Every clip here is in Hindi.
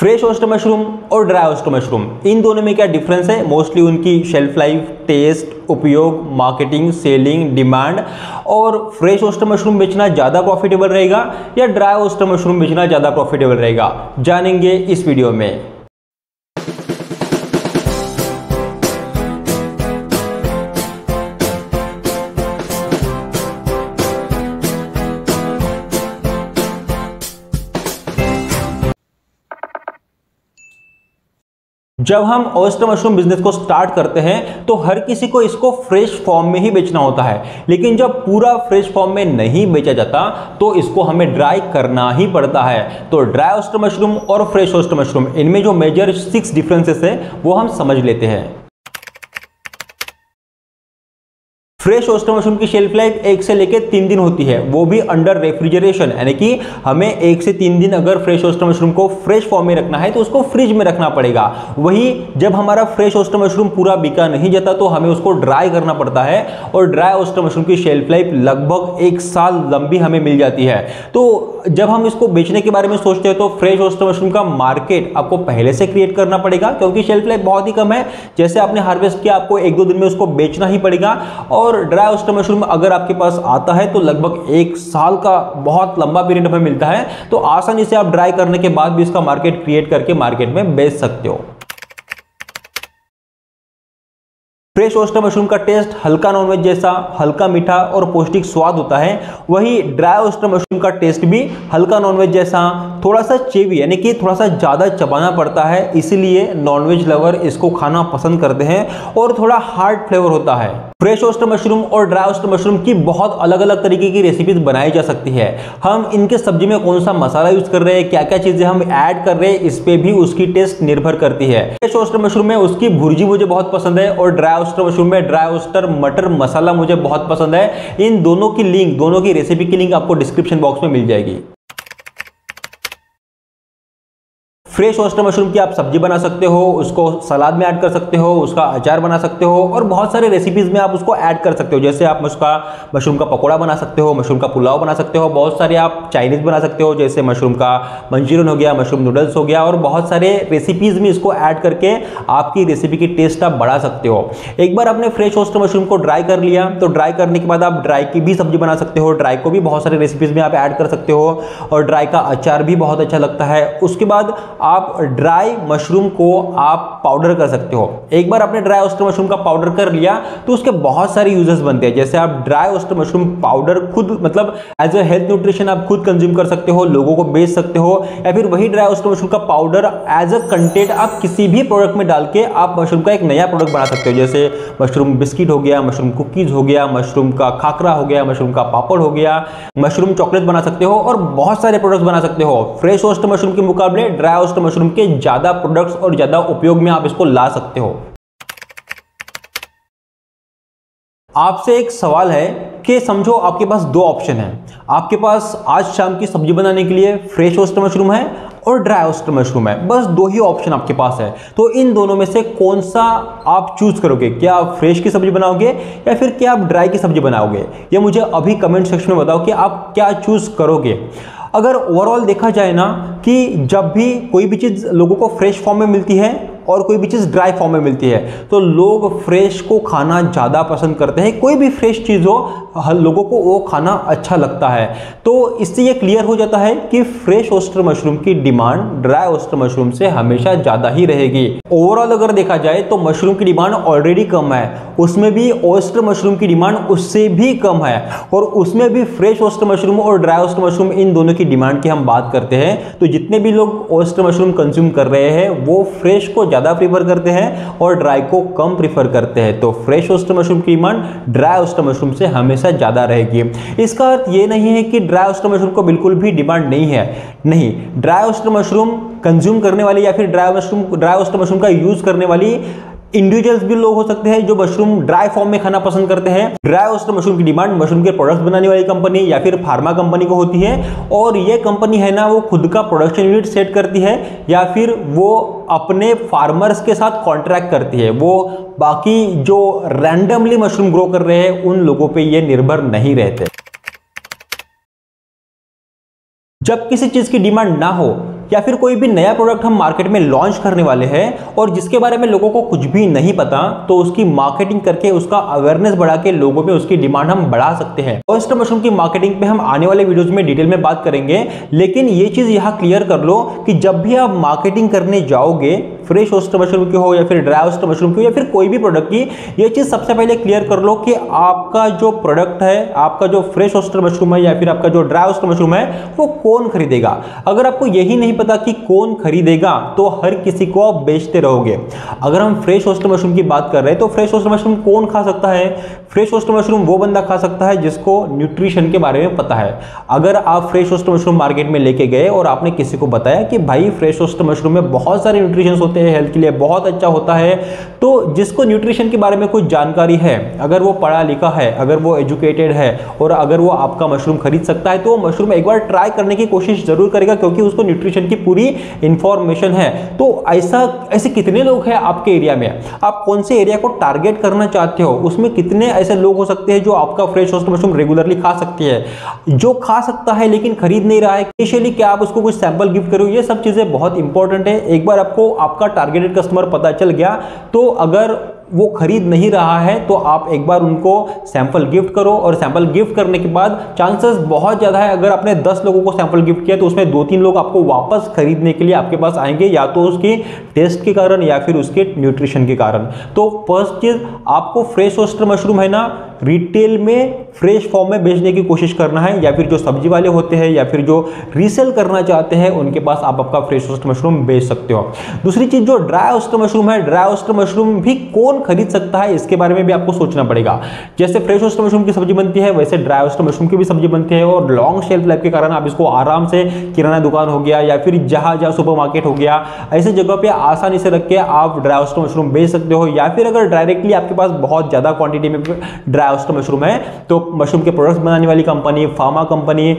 फ्रेश ओस्टर मशरूम और ड्राई ओस्टर मशरूम, इन दोनों में क्या डिफरेंस है? मोस्टली उनकी शेल्फ लाइफ, टेस्ट, उपयोग, मार्केटिंग, सेलिंग, डिमांड। और फ्रेश ओस्टर मशरूम बेचना ज़्यादा प्रॉफिटेबल रहेगा या ड्राई ओस्टर मशरूम बेचना ज़्यादा प्रॉफिटेबल रहेगा, जानेंगे इस वीडियो में। जब हम ओस्टर मशरूम बिजनेस को स्टार्ट करते हैं तो हर किसी को इसको फ्रेश फॉर्म में ही बेचना होता है, लेकिन जब पूरा फ्रेश फॉर्म में नहीं बेचा जाता तो इसको हमें ड्राई करना ही पड़ता है। तो ड्राई ओस्टर मशरूम और फ्रेश ओस्टर मशरूम, इनमें जो मेजर 6 डिफरेंसेस है वो हम समझ लेते हैं। फ्रेश ओस्टर मशरूम की शेल्फ लाइफ 1 से लेकर 3 दिन होती है, वो भी अंडर रेफ्रिजरेशन, यानी कि हमें 1 से 3 दिन अगर फ्रेश ओस्टर मशरूम को फ्रेश फॉर्म में रखना है तो उसको फ्रिज में रखना पड़ेगा। वही जब हमारा फ्रेश ओस्टर मशरूम पूरा बिका नहीं जाता तो हमें उसको ड्राई करना पड़ता है, और ड्राई ओस्टर मशरूम की शेल्फ लाइफ लगभग 1 साल लंबी हमें मिल जाती है। तो जब हम इसको बेचने के बारे में सोचते हैं तो फ्रेश ओस्टर मशरूम का मार्केट आपको पहले से क्रिएट करना पड़ेगा, क्योंकि शेल्फ लाइफ बहुत ही कम है। जैसे आपने हार्वेस्ट किया, आपको 1-2 दिन में उसको बेचना ही पड़ेगा। और ड्राई ओस्टर मशरूम अगर आपके पास आता है तो लगभग 1 साल का बहुत लंबा पीरियड हमें मिलता है, तो आसानी से आप ड्राई करने के बाद भी इसका मार्केट क्रिएट करके मार्केट में बेच सकते हो। फ्रेश ओस्टर मशरूम का टेस्ट हल्का नॉनवेज जैसा, हल्का मीठा और पौष्टिक स्वाद होता है। वही ड्राई ओस्टर मशरूम का टेस्ट भी हल्का नॉनवेज जैसा, थोड़ा सा चेवी, यानी कि थोड़ा सा ज़्यादा चबाना पड़ता है, इसलिए नॉनवेज लवर इसको खाना पसंद करते हैं, और थोड़ा हार्ड फ्लेवर होता है। फ्रेश ओस्टर मशरूम और ड्राई ओस्टर मशरूम की बहुत अलग अलग तरीके की रेसिपीज बनाई जा सकती है। हम इनके सब्जी में कौन सा मसाला यूज कर रहे हैं, क्या क्या चीजें हम ऐड कर रहे हैं, इस पे भी उसकी टेस्ट निर्भर करती है। फ्रेश ओस्टर मशरूम में उसकी भुर्जी मुझे बहुत पसंद है, और ड्राई ओस्टर मशरूम में ड्राई ओस्टर मटर मसाला मुझे बहुत पसंद है। इन दोनों की लिंक, दोनों की रेसिपी की लिंक आपको डिस्क्रिप्शन बॉक्स में मिल जाएगी। फ्रेश ओस्टर मशरूम की आप सब्जी बना सकते हो, उसको सलाद में ऐड कर सकते हो, उसका अचार बना सकते हो, और बहुत सारे रेसिपीज में आप उसको ऐड कर सकते हो। जैसे आप उसका मशरूम का पकौड़ा बना सकते हो, मशरूम का पुलाव बना सकते हो, बहुत सारे आप चाइनीज बना सकते हो, जैसे मशरूम का मंचूरियन हो गया, मशरूम नूडल्स हो गया, और बहुत सारे रेसिपीज में इसको ऐड करके आपकी रेसिपी की टेस्ट आप बढ़ा सकते हो। एक बार आपने फ्रेश ओस्टर मशरूम को ड्राई कर लिया तो ड्राई करने के बाद आप ड्राई की भी सब्जी बना सकते हो, ड्राई को भी बहुत सारे रेसिपीज में आप ऐड कर सकते हो, और ड्राई का अचार भी बहुत अच्छा लगता है। उसके बाद आप ड्राई मशरूम को आप पाउडर कर सकते हो। एक बार आपने ड्राई ओस्टर मशरूम का पाउडर कर लिया तो उसके बहुत सारे यूजेस बनते हैं। जैसे आप ड्राई ओस्टर मशरूम पाउडर खुद, मतलब एज अ हेल्थ न्यूट्रिशन आप खुद कंज्यूम कर सकते हो, लोगों को बेच सकते हो, या फिर वही ड्राई ओस्टर मशरूम का पाउडर एज अ कंटेंट आप किसी भी प्रोडक्ट में डाल के आप मशरूम का एक नया प्रोडक्ट बना सकते हो। जैसे मशरूम बिस्किट हो गया, मशरूम कुकीज हो गया, मशरूम का खाकरा हो गया, मशरूम का पापड़ हो गया, मशरूम चॉकलेट बना सकते हो, और बहुत सारे प्रोडक्ट्स बना सकते हो। फ्रेश ओस्टर मशरूम के मुकाबले ड्राई ओस्टर मशरूम के ज्यादा प्रोडक्ट्स और ज्यादा उपयोग में आप इसको ला सकते हो। आपसे एक सवाल है कि समझो आपके पास 2 ऑप्शन हैं। आपके पास आज शाम की सब्जी बनाने के लिए फ्रेश ओस्टर मशरूम है और ड्राई ओस्टर मशरूम है, बस 2 ही ऑप्शन आपके पास है। तो इन दोनों में से कौन सा आप चूज करोगे? क्या आप फ्रेश की सब्जी बनाओगे या फिर क्या आप ड्राई की सब्जी बनाओगे? ये मुझे अभी कमेंट सेक्शन में बताओ कि आप क्या चूज करोगे। अगर ओवरऑल देखा जाए ना, कि जब भी कोई भी चीज़ लोगों को फ्रेश फॉर्म में मिलती है और कोई भी चीज़ ड्राई फॉर्म में मिलती है तो लोग फ्रेश को खाना ज़्यादा पसंद करते हैं। कोई भी फ्रेश चीज़ हो, लोगों को वो खाना अच्छा लगता है। तो इससे ये क्लियर हो जाता है कि फ्रेश ओस्टर मशरूम की डिमांड ड्राई ओस्टर मशरूम से हमेशा ज़्यादा ही रहेगी। ओवरऑल अगर देखा जाए तो मशरूम की डिमांड ऑलरेडी कम है, उसमें भी ओस्टर मशरूम की डिमांड उससे भी कम है, और उसमें भी फ्रेश ओस्टर मशरूम और ड्राई ओस्टर मशरूम, इन दोनों की डिमांड की हम बात करते हैं तो जितने भी लोग ओस्टर मशरूम कंज्यूम कर रहे हैं वो फ्रेश को ज़्यादा प्रीफर करते हैं और ड्राई को कम प्रीफर करते हैं। तो फ्रेश ओस्टर मशरूम की डिमांड ड्राई ओस्टर मशरूम से हमेशा ज़्यादा रहेगी। इसका अर्थ ये नहीं है कि ड्राई ओस्टर मशरूम को बिल्कुल भी डिमांड नहीं है, नहीं। ड्राई ओस्टर मशरूम कंज्यूम करने वाली या फिर ड्राई ओस्टर मशरूम का यूज़ करने वाली इंडिविजुअल्स भी लोग हो सकते हैं जो मशरूम ड्राई फॉर्म में खाना पसंद करते हैं। ड्राई ओस्टर मशरूम की डिमांड मशरूम के प्रोडक्ट्स बनाने वाली कंपनी या फिर फार्मा कंपनी को होती है, और ये कंपनी है ना, वो खुद का प्रोडक्शन यूनिट सेट करती है या फिर वो अपने फार्मर्स के साथ कॉन्ट्रैक्ट करती है। वो बाकी जो रैंडमली मशरूम ग्रो कर रहे हैं उन लोगों पर ये निर्भर नहीं रहते। जब किसी चीज की डिमांड ना हो या फिर कोई भी नया प्रोडक्ट हम मार्केट में लॉन्च करने वाले हैं और जिसके बारे में लोगों को कुछ भी नहीं पता, तो उसकी मार्केटिंग करके उसका अवेयरनेस बढ़ा के लोगों में उसकी डिमांड हम बढ़ा सकते हैं। ऑयस्टर मशरूम की मार्केटिंग पे हम आने वाले वीडियोस में डिटेल में बात करेंगे, लेकिन ये चीज यहां क्लियर कर लो कि जब भी आप मार्केटिंग करने जाओगे फ्रेश ऑयस्टर मशरूम की हो या फिर ड्राई ऑयस्टर मशरूम की हो या फिर कोई भी प्रोडक्ट की, ये चीज सबसे पहले क्लियर कर लो कि आपका जो प्रोडक्ट है, आपका जो फ्रेश ऑयस्टर मशरूम है या फिर आपका जो ड्राई ऑयस्टर मशरूम है, वो कौन खरीदेगा। अगर आपको यही नहीं पता कि कौन खरीदेगा तो हर किसी को आप बेचते रहोगे। अगर हम फ्रेश ऑयस्टर मशरूम की बात कर रहे हैं तो फ्रेश ऑयस्टर मशरूम कौन खा सकता है? फ्रेश ऑयस्टर मशरूम वो बंदा खा सकता है जिसको न्यूट्रिशन के बारे में पता है। अगर आप फ्रेश ऑयस्टर मशरूम मार्केट में लेके गए और आपने किसी को बताया कि भाई फ्रेश ऑयस्टर मशरूम में बहुत सारे न्यूट्रिशन होते हैं, हेल्थ के लिए बहुत अच्छा होता है, तो जिसको न्यूट्रिशन के बारे में कुछ जानकारी है, अगर वो पढ़ा लिखा है, अगर वो एजुकेटेड है और अगर वो आपका मशरूम खरीद सकता है, तो मशरूम एक बार ट्राई करने की कोशिश जरूर करेगा क्योंकि उसको न्यूट्रिशन की पूरी इंफॉर्मेशन है। तो ऐसे कितने लोग हैं आपके एरिया में? आप कौन से एरिया को टारगेट करना चाहते हो? उसमें कितने ऐसे लोग हो सकते हैं जो आपका फ्रेश ऑयस्टर मशरूम रेगुलरली खा सकते हैं? जो खा सकता है लेकिन खरीद नहीं रहा है, इनिशियली क्या आप उसको कुछ सैंपल गिफ्ट करो? ये सब चीजें बहुत इंपॉर्टेंट है। एक बार आपको आपका टारगेटेड कस्टमर पता चल गया तो अगर वो खरीद नहीं रहा है तो आप एक बार उनको सैंपल गिफ्ट करो, और सैंपल गिफ्ट करने के बाद चांसेस बहुत ज्यादा है, अगर आपने 10 लोगों को सैंपल गिफ्ट किया तो उसमें 2-3 लोग आपको वापस खरीदने के लिए आपके पास आएंगे, या तो उसकी टेस्ट के कारण या फिर उसके न्यूट्रिशन के कारण। तो फर्स्ट चीज, आपको फ्रेश ऑयस्टर मशरूम है ना, रिटेल में फ्रेश फॉर्म में बेचने की कोशिश करना है, या फिर जो सब्जी वाले होते हैं या फिर जो रीसेल करना चाहते हैं उनके पास आप आपका फ्रेश ऑयस्टर मशरूम बेच सकते हो। दूसरी चीज, जो ड्राई ऑयस्टर मशरूम है, ड्राई ऑयस्टर मशरूम भी कौन खरीद सकता है इसके बारे में भी आपको सोचना पड़ेगा। जैसे फ्रेश ऑयस्टर मशरूम की सब्जी बनती है वैसे ड्राई ऑयस्टर मशरूम की भी सब्जी बनती है, और लॉन्ग शेल्फ लाइफ के कारण आप इसको आराम से किराना दुकान हो गया या फिर जहां सुपरमार्केट हो गया, ऐसे जगह पे आसानी से रख के आप ड्राई ऑयस्टर मशरूम बेच सकते हो। या फिर अगर डायरेक्टली आपके पास बहुत ज्यादा क्वांटिटी में ड्राई ऑयस्टर मशरूम है तो मशरूम के प्रोडक्ट्स बनाने वाली कंपनी, फार्मा कंपनी,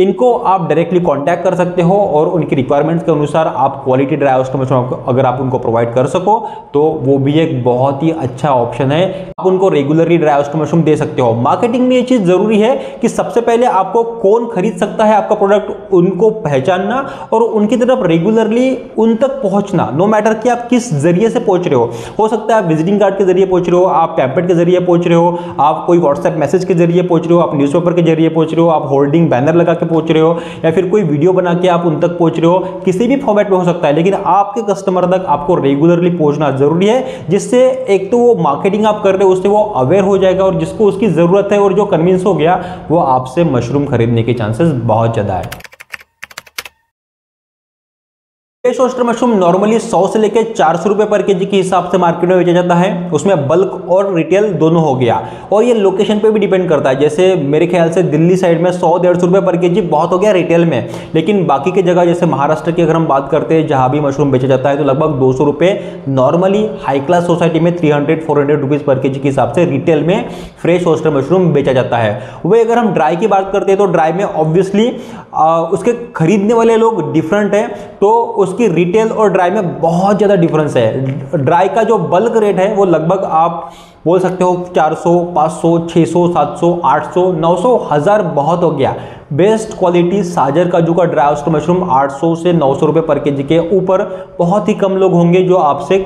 इनको आप डायरेक्टली कांटेक्ट कर सकते हो और उनकी रिक्वायरमेंट्स के अनुसार आप क्वालिटी ड्राई ऑयस्टर मशरूम अगर आप उनको प्रोवाइड कर सको तो वो भी एक बहुत ही अच्छा ऑप्शन है। आप उनको रेगुलरली ड्राई ऑयस्टर मशरूम दे सकते हो। मार्केटिंग में ये चीज जरूरी है कि सबसे पहले आपको कौन खरीद सकता है आपका प्रोडक्ट, उनको पहचानना और उनकी तरफ रेगुलरली उन तक पहुंचना, नो मैटर कि आप किस जरिए से पहुंच रहे हो सकता है आप विजिटिंग कार्ड के जरिए पहुंच रहे हो, आप पैम्पलेट के जरिए पहुंच रहे हो, आप कोई व्हाट्सएप मैसेज के जरिए पहुंच रहे हो, आप न्यूज़पेपर के जरिए पहुंच रहे हो, आप होर्डिंग बैनर लगा पहुंच रहे हो, या फिर कोई वीडियो बना के आप उन तक पहुंच रहे हो, किसी भी फॉर्मेट में हो सकता है, लेकिन आपके कस्टमर तक आपको रेगुलरली पहुंचना जरूरी है, जिससे एक तो वो मार्केटिंग आप कर रहे हो उससे वो अवेयर हो जाएगा और जिसको उसकी जरूरत है और जो कन्विंस हो गया वो आपसे मशरूम खरीदने के चांसेस बहुत ज्यादा है। फ्रेश ऑयस्टर मशरूम नॉर्मली 100 से लेकर 400 रुपए पर केजी के हिसाब से मार्केट में बेचा जाता है। उसमें बल्क और रिटेल दोनों हो गया, और ये लोकेशन पे भी डिपेंड करता है। जैसे मेरे ख्याल से दिल्ली साइड में 100-150 रुपए पर केजी बहुत हो गया रिटेल में, लेकिन बाकी की जगह जैसे महाराष्ट्र की अगर हम बात करते हैं जहां भी मशरूम बेचा जाता है तो लगभग 200 रुपए नॉर्मली हाई क्लास सोसाइटी में 300-400 रुपीज पर केजी के हिसाब से रिटेल में फ्रेश ऑयस्टर मशरूम बेचा जाता है। वही अगर हम ड्राई की बात करते हैं तो ड्राई में ऑब्वियसली उसके खरीदने वाले लोग डिफरेंट है, तो उसकी रिटेल और ड्राई में बहुत ज्यादा डिफरेंस है। ड्राई का जो बल्क रेट है वो लगभग आप बोल सकते हो 400, 500, 600, 700, 800, 900, 1000 बहुत हो गया। बेस्ट क्वालिटी साजर काजू का ड्राई ऑयस्टर मशरूम 800 से 900 रुपए पर केजी के ऊपर बहुत ही कम लोग होंगे जो आपसे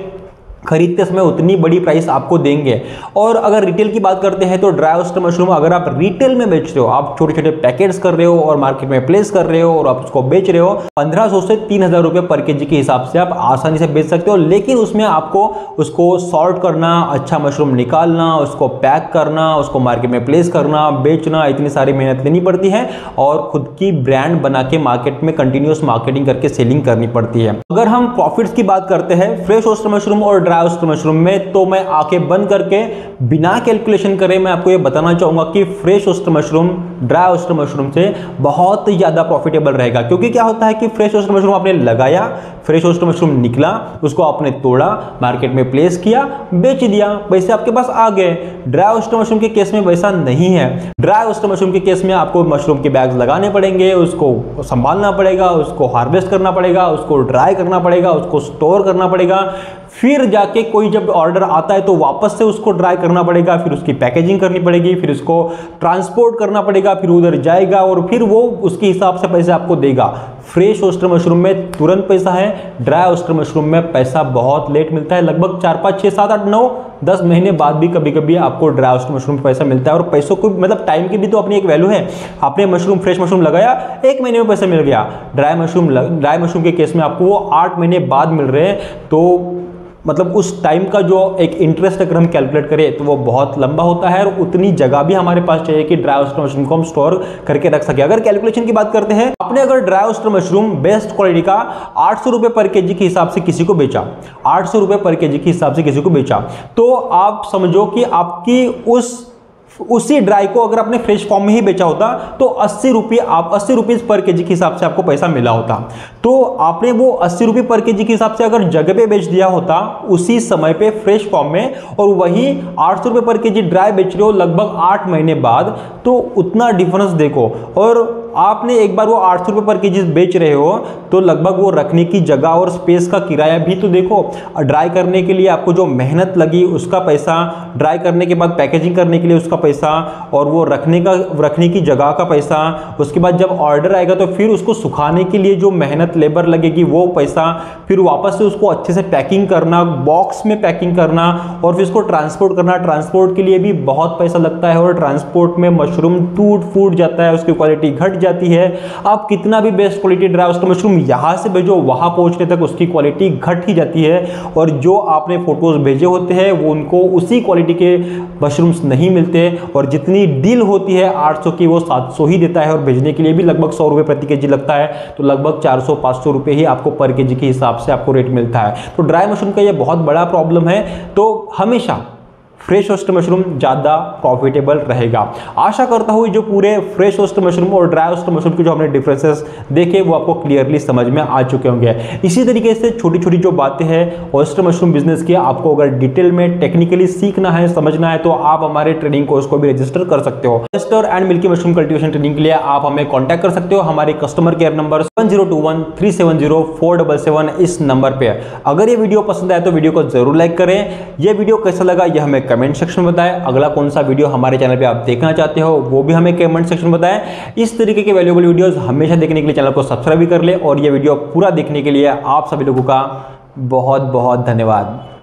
खरीदते समय उतनी बड़ी प्राइस आपको देंगे। और अगर रिटेल की बात करते हैं तो ड्राई ऑयस्टर मशरूम अगर आप रिटेल में बेच रहे हो, आप छोटे छोटे पैकेट्स कर रहे हो और मार्केट में प्लेस कर रहे हो और आप उसको बेच रहे हो, 1500 से 3000 रुपए पर केजी के हिसाब से आप आसानी से बेच सकते हो। लेकिन उसमें आपको उसको सॉर्ट करना, अच्छा मशरूम निकालना, उसको पैक करना, उसको मार्केट में प्लेस करना, बेचना, इतनी सारी मेहनत लेनी पड़ती है और खुद की ब्रांड बना के मार्केट में कंटिन्यूअस मार्केटिंग करके सेलिंग करनी पड़ती है। अगर हम प्रॉफिट्स की बात करते हैं फ्रेश ऑयस्टर मशरूम और ड्राई ऑयस्टर मशरूम में, तो मैं आंखें बंद करके बिना कैलकुलेशन करे मैं आपको ये बताना चाहूंगा कि fresh oyster mushroom dry oyster mushroom से बहुत ज्यादा प्रॉफिटेबल रहेगा। क्योंकि क्या होता है कि फ्रेश ऑयस्टर मशरूम आपने लगाया, फ्रेश ऑयस्टर मशरूम निकला, उसको आपने तोड़ा, मार्केट में प्लेस किया, बेच दिया, पैसे आपके पास आ गए। ड्राई ऑयस्टर मशरूम के केस में वैसा नहीं है। ड्राई ऑयस्टर मशरूम के केस में आपको मशरूम के बैग्स लगाने पड़ेंगे, उसको संभालना पड़ेगा, उसको हार्वेस्ट करना पड़ेगा, उसको ड्राई करना पड़ेगा, उसको स्टोर करना पड़ेगा, फिर जाके कोई जब ऑर्डर आता है तो वापस से उसको ड्राई करना पड़ेगा, फिर उसकी पैकेजिंग करनी पड़ेगी, फिर उसको ट्रांसपोर्ट करना पड़ेगा, फिर उधर जाएगा और फिर वो उसके हिसाब से पैसे आपको देगा। फ्रेश ऑयस्टर मशरूम में तुरंत पैसा है, ड्राई ऑयस्टर मशरूम में पैसा बहुत लेट मिलता है, लगभग 4, 5, 6, 7, 8, 9, 10 महीने बाद भी कभी कभी आपको ड्राई ऑयस्टर मशरूम पैसा मिलता है। और पैसों को मतलब टाइम की भी तो अपनी एक वैल्यू है। आपने मशरूम फ्रेश मशरूम लगाया, 1 महीने में पैसा मिल गया। ड्राई मशरूम के केस में आपको वो 8 महीने बाद मिल रहे हैं। तो मतलब उस टाइम का जो एक इंटरेस्ट अगर हम कैलकुलेट करें तो वो बहुत लंबा होता है, और उतनी जगह भी हमारे पास चाहिए कि ड्राई ऑयस्टर मशरूम को हम स्टोर करके रख सके। अगर कैलकुलेशन की बात करते हैं, आपने अगर dry oyster mushroom best quality का 800 रुपए पर केजी के हिसाब से किसी को बेचा, 800 रुपए पर केजी के हिसाब से किसी को बेचा, तो आप समझो कि आपकी उसी ड्राई को अगर आपने फ्रेश फॉर्म में ही बेचा होता तो 80 रुपीज पर केजी के हिसाब से आपको पैसा मिला होता। तो आपने वो 80 रुपये पर केजी के हिसाब से अगर जगह पे बेच दिया होता उसी समय पे फ्रेश फॉर्म में, और वही 800 रुपये पर केजी ड्राई बेच रहे हो लगभग 8 महीने बाद, तो उतना डिफरेंस देखो। और आपने एक बार वो 800 रुपये पर केजी बेच रहे हो तो लगभग वो रखने की जगह और स्पेस का किराया भी तो देखो। ड्राई करने के लिए आपको जो मेहनत लगी उसका पैसा, ड्राई करने के बाद पैकेजिंग करने के लिए उसका पैसा, और वो रखने की जगह का पैसा, उसके बाद जब ऑर्डर आएगा तो फिर उसको सुखाने के लिए जो मेहनत लेबर लगेगी वो पैसा, फिर वापस से उसको अच्छे से पैकिंग करना, बॉक्स में पैकिंग करना, और फिर उसको ट्रांसपोर्ट करना। ट्रांसपोर्ट के लिए भी बहुत पैसा लगता है, और ट्रांसपोर्ट में मशरूम टूट फूट जाता है, उसकी क्वालिटी घट जाती है। आप कितना भी best quality dry oyster mushroom यहां से भेजो, वहां पहुंचने तक उसकी क्वालिटी घट ही जाती है, और जो आपने फोटोज भेजे होते हैं वो उनको उसी क्वालिटी के मशरूम्स नहीं मिलते, और जितनी डील होती है 800 की वो 700 ही देता है, और भेजने के लिए भी लगभग 100 रुपये प्रति केजी लगता है। तो लगभग 400-500 रुपये ही आपको पर केजी के हिसाब से आपको रेट मिलता है। तो ड्राई मशरूम का ये बहुत बड़ा प्रॉब्लम है। तो हमेशा फ्रेश ऑयस्टर मशरूम ज़्यादा प्रॉफिटेबल रहेगा। आशा करता हूँ जो पूरे फ्रेश ऑयस्टर मशरूम और ड्राई ऑयस्टर मशरूम के जो हमने डिफरेंसेस देखे वो आपको क्लियरली समझ में आ चुके होंगे। इसी तरीके से छोटी छोटी जो बातें हैं ऑयस्टर मशरूम बिजनेस की, आपको अगर डिटेल में टेक्निकली सीखना है, समझना है, तो आप हमारे ट्रेनिंग कोर्स को भी रजिस्टर कर सकते हो। Oyster and milky mushroom cultivation training के लिए आप हमें कॉन्टैक्ट कर सकते हो हमारे कस्टमर केयर नंबर 7021370477 इस नंबर पे। अगर ये वीडियो पसंद आए तो वीडियो को जरूर लाइक करें। यह वीडियो कैसा लगा यह हमें कमेंट सेक्शन में बताएं। अगला कौन सा वीडियो हमारे चैनल पे आप देखना चाहते हो वो भी हमें कमेंट सेक्शन में बताएं। इस तरीके के वैल्यूएबल वीडियोस हमेशा देखने के लिए चैनल को सब्सक्राइब भी कर ले, और ये वीडियो पूरा देखने के लिए आप सभी लोगों का बहुत बहुत धन्यवाद।